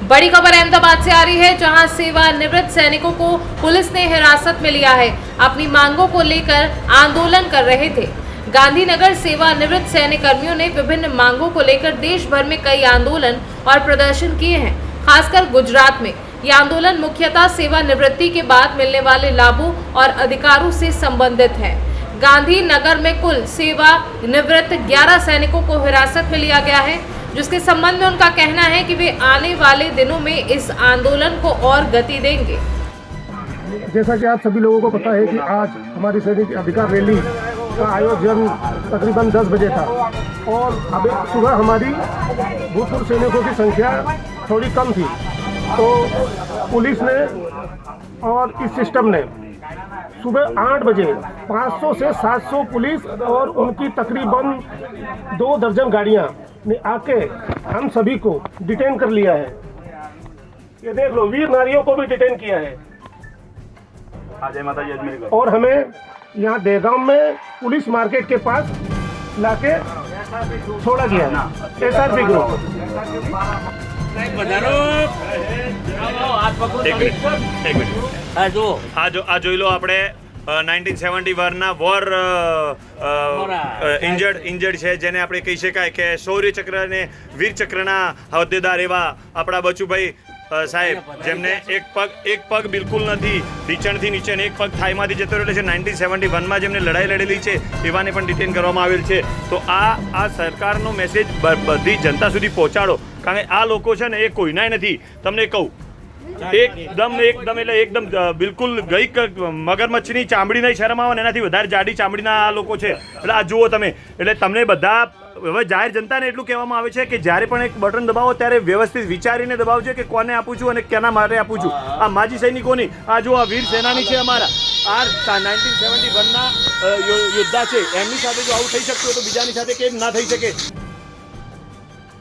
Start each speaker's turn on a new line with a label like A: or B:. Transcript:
A: बड़ी खबर अहमदाबाद से आ रही है, जहां सेवानिवृत्त सैनिकों को पुलिस ने हिरासत में लिया है। अपनी मांगों को लेकर आंदोलन कर रहे थे। गांधीनगर सेवानिवृत्त सैनिक कर्मियों ने विभिन्न मांगों को लेकर देश भर में कई आंदोलन और प्रदर्शन किए हैं। खासकर गुजरात में ये आंदोलन मुख्यतः सेवानिवृत्ति के बाद मिलने वाले लाभों और अधिकारों से संबंधित है। गांधीनगर में कुल सेवानिवृत्त 11 सैनिकों को हिरासत में लिया गया है, जिसके संबंध में उनका कहना है कि वे आने वाले दिनों में इस आंदोलन को और गति देंगे।
B: जैसा कि आप सभी लोगों को पता है कि आज हमारी सैनिक अधिकार रैली का आयोजन तकरीबन 10 बजे था और अभी सुबह हमारी भूतपूर्व सैनिकों की संख्या थोड़ी कम थी, तो पुलिस ने और इस सिस्टम ने सुबह 8 बजे 500 से 700 पुलिस और उनकी तकरीबन 2 दर्जन गाड़ियां ने आके हम सभी को डिटेन कर लिया है। ये देख लो, वीर नारियों को भी डिटेन किया है और हमें यहाँ देगांव में पुलिस मार्केट के पास लाके छोड़ा गया है। SRP ग्रुप
C: આ જોઈ લો આપણે 1971 ના વોર ઇન્જર્ડ છે, જેને આપણે કહી શકાય કે શૌર્ય ચક્ર અને વીર ચક્રના હોદ્દેદાર એવા આપણા બચુભાઈ સાહેબ, જેમને એક પગ બિલકુલ નથી, ઢીચણથી નીચે એક પગ થાઈમાંથી જતો રહેલો છે। 1971માં જેમને લડાઈ લડેલી છે એવાને પણ ડિટેન કરવામાં આવેલ છે। તો આ સરકારનો મેસેજ બધી જનતા સુધી પહોંચાડો, કારણ કે આ લોકો છે ને એ કોઈનાય નથી। તમને કહું, એકદમ એટલે એકદમ બિલકુલ ગઈ મગરમચ્છની ચામડી નહીં શરમ આવે ને એનાથી વધારે જાડી ચામડીના આ લોકો છે। એટલે આ જુઓ તમે, એટલે તમને બધા હવે જાહેર જનતાને એટલું કહેવામાં આવે છે કે જ્યારે પણ એક બટન દબાવો ત્યારે વ્યવસ્થિત વિચારીને દબાવજો કે કોને આપું છું અને કેના માટે આપું છું। આ માજી સૈનિકોની, આ જો આ વીર સેનાની છે અમારા, આ 1971ના યોદ્ધા છે, એમની સાથે જો આવું થઈ શકતું હોય તો બીજાની સાથે કેમ ના થઈ શકે।